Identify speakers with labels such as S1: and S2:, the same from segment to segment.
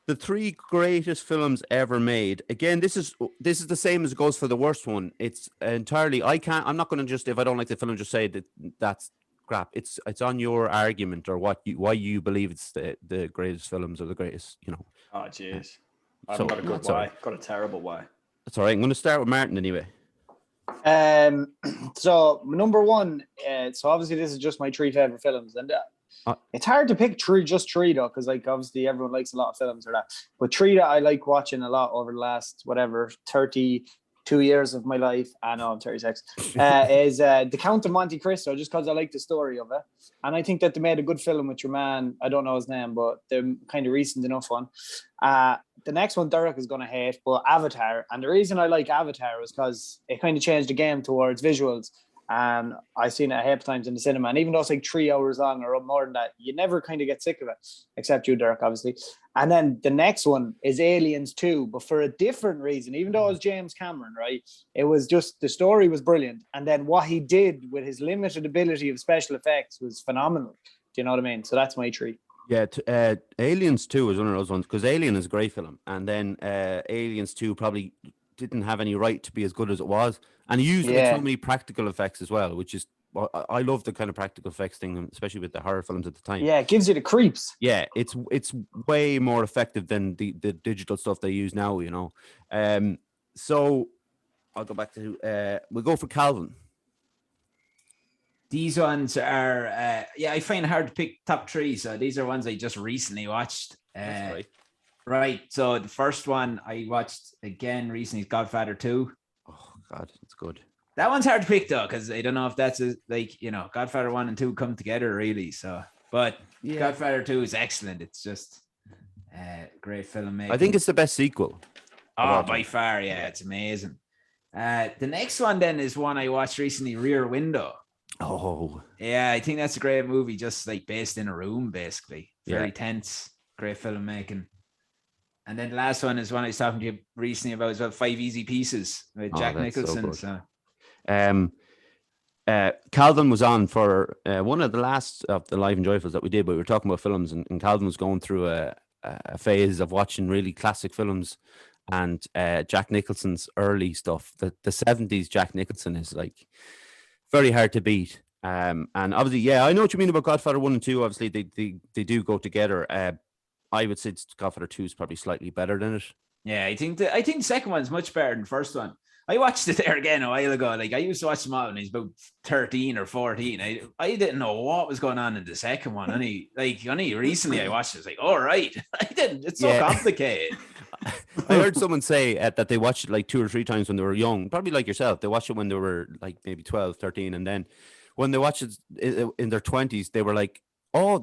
S1: The three greatest films ever made. Again, this is the same as it goes for the worst one. It's entirely. I'm not going to just, if I don't like the film, just say that that's crap. It's on your argument or why you believe it's the greatest films or the greatest.
S2: Oh, jeez. I
S1: So
S2: haven't got a good
S1: that's all
S2: why.
S1: right.
S2: Got a terrible why.
S1: That's all right. I'm going to start with Martin anyway.
S3: So number one, so obviously this is just my three favorite films, and it's hard to pick just three though, because like obviously everyone likes a lot of films or that, but three that I like watching a lot over the last 32 years of my life. I know I'm 36. Is The Count of Monte Cristo, just because I like the story of it, and I think that they made a good film with your man. I don't know his name, but they're kind of recent enough one. The next one Derek is going to hate, but Avatar. And the reason I like Avatar was because it kind of changed the game towards visuals. And I've seen it a heap of times in the cinema. And even though it's like 3 hours long or more than that, you never kind of get sick of it, except you, Derek, obviously. And then the next one is Aliens 2, but for a different reason. Even though it was James Cameron, right? It was just, the story was brilliant. And then what he did with his limited ability of special effects was phenomenal. Do you know what I mean? So that's my three.
S1: Yeah, Aliens 2 is one of those ones, because Alien is a great film, and then Aliens 2 probably didn't have any right to be as good as it was, and he used so many practical effects as well, which is, I love the kind of practical effects thing, especially with the horror films at the time.
S3: Yeah, it gives you the creeps.
S1: Yeah, it's way more effective than the digital stuff they use now, So I'll go back to, we'll go for Calvin.
S4: These ones are, I find it hard to pick top three. So these are ones I just recently watched.
S1: That's right.
S4: Right. So the first one I watched again recently is Godfather 2.
S1: Oh, God, it's good.
S4: That one's hard to pick, though, because I don't know if that's Godfather 1 and 2 come together, really. So, but Godfather 2 is excellent. It's just great filmmaking.
S1: I think it's the best sequel.
S4: Oh, by far. Yeah, it's amazing. The next one then is one I watched recently, Rear Window.
S1: Oh,
S4: yeah, I think that's a great movie, just like based in a room, basically. Very tense, great filmmaking. And then the last one is one I was talking to you recently about as well, Five Easy Pieces with Jack Nicholson. So
S1: Calvin was on for one of the last of the Live and Joyfuls that we did, but we were talking about films, and Calvin was going through a phase of watching really classic films, and Jack Nicholson's early stuff. The 70s Jack Nicholson is like very hard to beat. And obviously, I know what you mean about Godfather 1 and 2. Obviously, they do go together. I would say Godfather 2 is probably slightly better than it.
S4: Yeah, I think the second one's much better than the first one. I watched it there again a while ago. Like, I used to watch them all when I was about 13 or 14. I didn't know what was going on in the second one. Only recently I watched it. I was like, all right. I didn't. It's so complicated.
S1: I heard someone say that they watched it like 2 or 3 times when they were young, probably like yourself. They watched it when they were like maybe 12, 13. And then when they watched it in their 20s, they were like, oh,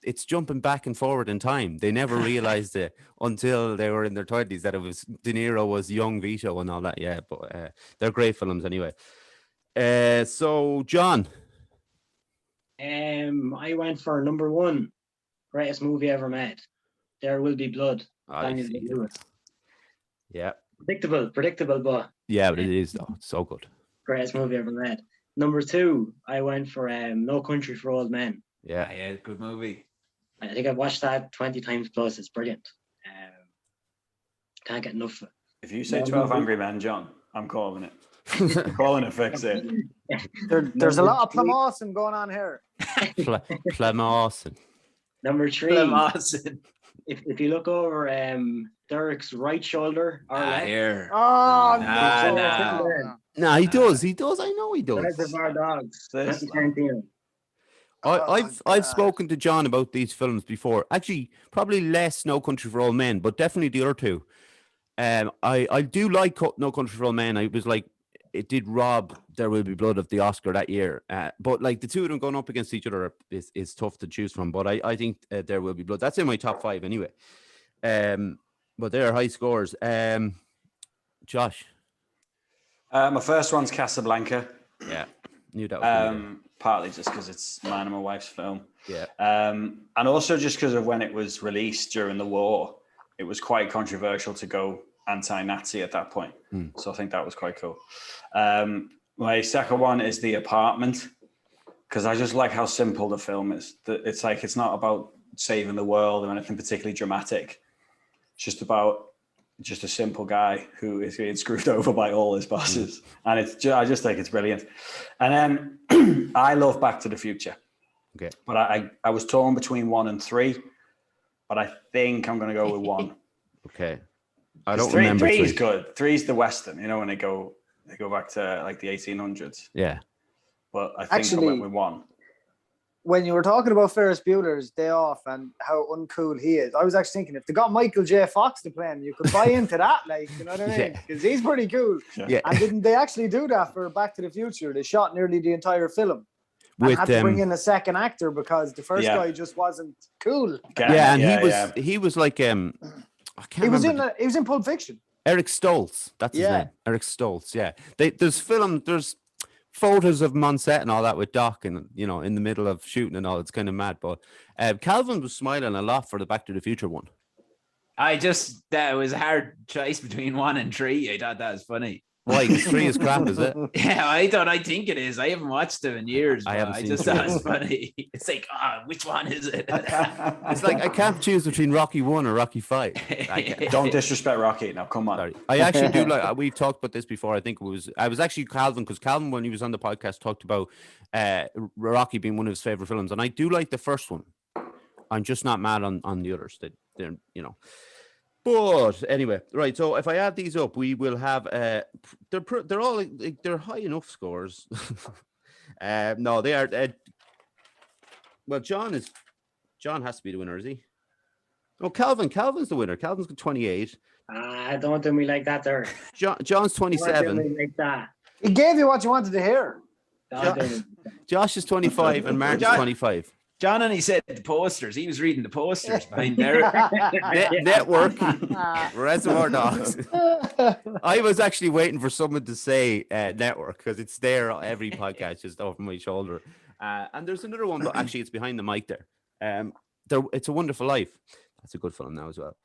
S1: it's jumping back and forward in time. They never realized it until they were in their 20s that it was De Niro was young Vito and all that. Yeah, but they're great films anyway. So, John.
S5: I went for number one, greatest movie ever made. There Will Be Blood.
S1: Yeah.
S5: Predictable, but
S1: yeah, but it is though. It's so good.
S5: Greatest movie ever made. Number two, I went for No Country for Old Men.
S4: Yeah, good movie.
S5: I think I've watched that 20 times plus. It's brilliant. Can't get enough of it.
S2: If you say 12 Angry Men, John, I'm calling it. I'm calling it fix it.
S3: There's a lot of Plamawson going on here.
S1: Plamawson.
S5: Number three.
S4: Plamawson.
S5: If you look over Derek's right shoulder or left.
S4: Here.
S3: Oh,
S1: no, he does. I know he does.
S5: Reservoir Dogs.
S1: I've spoken to John about these films before. Actually, probably less No Country for Old Men, but definitely the other two. I do like No Country for Old Men. I was like, it did rob There Will Be Blood of the Oscar that year. But like the two of them going up against each other is tough to choose from. But I think There Will Be Blood. That's in my top 5 anyway. But they're high scores. Josh.
S2: My first one's Casablanca.
S1: Yeah, knew that was
S2: partly just because it's mine and my wife's film.
S1: Yeah.
S2: And also just because of when it was released during the war, it was quite controversial to go anti-Nazi at that point. So I think that was quite cool. My second one is The Apartment, because I just like how simple the film is. It's like, it's not about saving the world or anything particularly dramatic. just about just a simple guy who is getting screwed over by all his bosses, and I just think it's brilliant. And then I love Back to the Future.
S1: Okay,
S2: but I was torn between 1 and 3, but I think I'm going to go with 1.
S1: okay. I don't
S2: 3,
S1: remember
S2: 3 is
S1: 3.
S2: good. 3 is the Western, you know, when they go back to like the 1800s.
S1: Yeah.
S2: But I think I went with 1.
S3: When you were talking about Ferris Bueller's Day Off and how uncool he is, I was actually thinking if they got Michael J. Fox to play him, you could buy into that, like, you know what I mean? Because he's pretty cool.
S1: Yeah.
S3: And didn't they actually do that for Back to the Future? They shot nearly the entire film and
S1: With,
S3: had to bring in a second actor because the first guy just wasn't cool.
S1: Yeah, and he was like I can't remember.
S3: He was in Pulp Fiction.
S1: Eric Stoltz, that's his name. Eric Stoltz, yeah. There's photos of him on set and all that with Doc, and you know, in the middle of shooting and all. It's kind of mad, but Calvin was smiling a lot for the Back to the Future one.
S4: That was a hard choice between 1 and 3. I thought that was funny.
S1: Why? 3 is crap, is it?
S4: Yeah, I think it is. I haven't watched it in years. I just thought it's funny. It's like, which one is it?
S1: It's like I can't choose between Rocky 1 or Rocky 5.
S2: Don't disrespect Rocky. Now, come on.
S1: Sorry. I actually do like. We've talked about this before. I was actually Calvin, because Calvin, when he was on the podcast, talked about Rocky being one of his favorite films, and I do like the first one. I'm just not mad on the others. They're you know. But anyway, right. So if I add these up, we will have they're all like, they're high enough scores. No, they are. Well, John has to be the winner, is he? Oh, Calvin's the winner. Calvin's got 28.
S5: Don't do me like that, there.
S1: John's 27.
S5: Don't do me like that.
S3: He gave you what you wanted to hear.
S1: Josh is 25 and Mark is 25.
S4: John only said the posters. He was reading the posters behind there.
S1: Network, Reservoir Dogs. I was actually waiting for someone to say network, because it's there every podcast just over my shoulder. And there's another one, but actually it's behind the mic there. It's a Wonderful Life. That's a good film now as well.